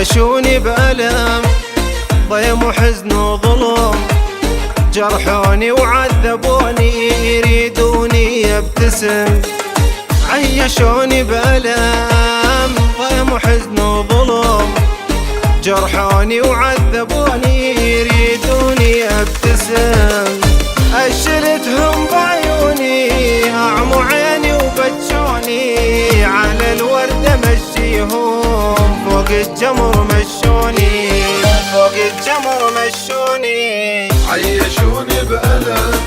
عيشوني بألم ضيم وحزن وظلم، جرحوني وعذبوني يريدوني ابتسم. عيشوني بألم ضيم وحزن وظلم، جرحوني وعذبوني يريدوني ابتسم. أشلتهم بعيوني أعموا عيني وبجوني، على الوردة مشيهم فوق الجمر مشوني، فوق الجمر مشوني. عيشوني بألم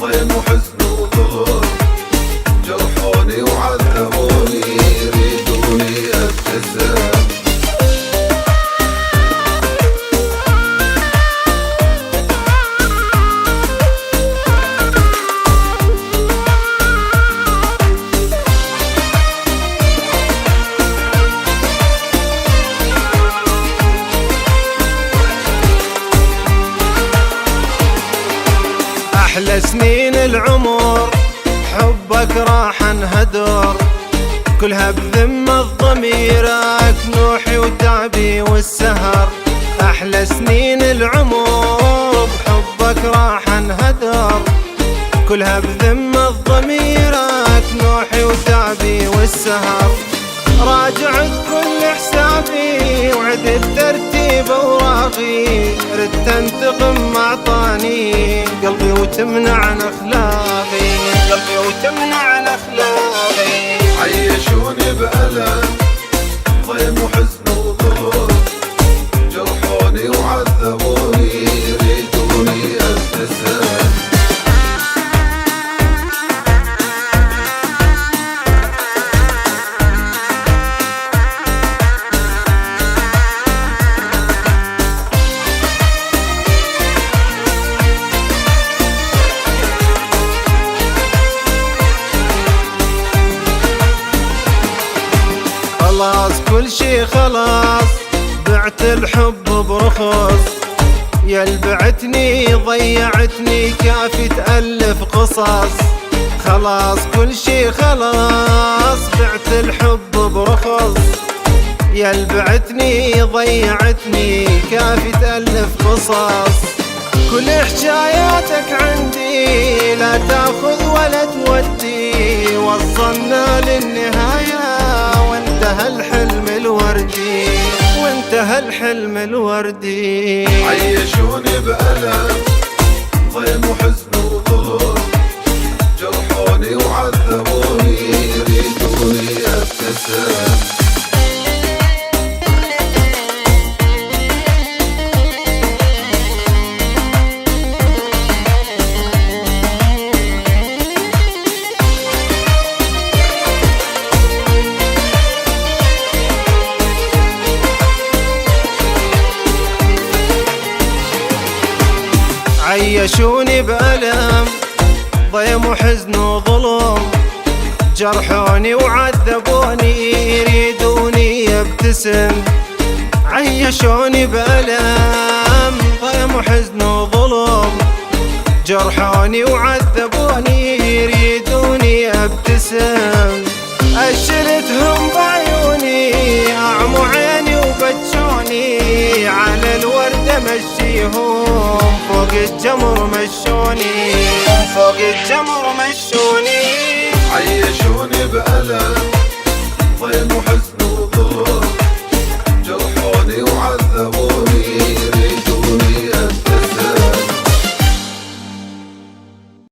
ضيم وحزن وظلم، جرحوني وعذبوني يريدوني ابتسم. أحلى سنين العمر حبك راح انهدر، كلها بذمة ضميرك نوحي وتعبي والسهر. أحلى سنين العمر بحبك راح انهدر، كلها بذمة ضميرك نوحي وتعبي والسهر. راجعت كل حسابي وعدت ترتيب اوراقي، ردت انتقم معطاني قلبي وتمنع عن اخلاقي، قلبي وتمنع عن اخلاقي. عيشوني بألم ضيم وحزن وظلم، جرحوني وعذبوني يريدوني ابتسم. خلاص كل شي خلاص، بعت الحب برخص، يا بعتني ضيعتني كافي تألف قصص. خلاص كل شي خلاص، بعت الحب برخص، يا بعتني ضيعتني كافي تألف قصص. كل حكاياتك عندي لا تاخذ ولا تودي، وصلنا للنهاية وانتهى الحلم الوردي، وانتهى الحلم الوردي. عيشوني بألم ضيم وحزن وظلم، جرحوني وعذبوني يريدوني ابتسم. عيشوني بألم ضيم وحزن وظلم، جرحوني وعذبوني يريدوني ابتسم. عيشوني بألم ضيم وحزن وظلم، جرحوني وعذبوني يريدوني ابتسم. أشلتهم بعيوني أعموا عيني وبجوني، على الوردة مشيهم فوق الجمر مشوني، فوق الجمر مشوني. عيشوني بألم ضيم وحزن وظلم،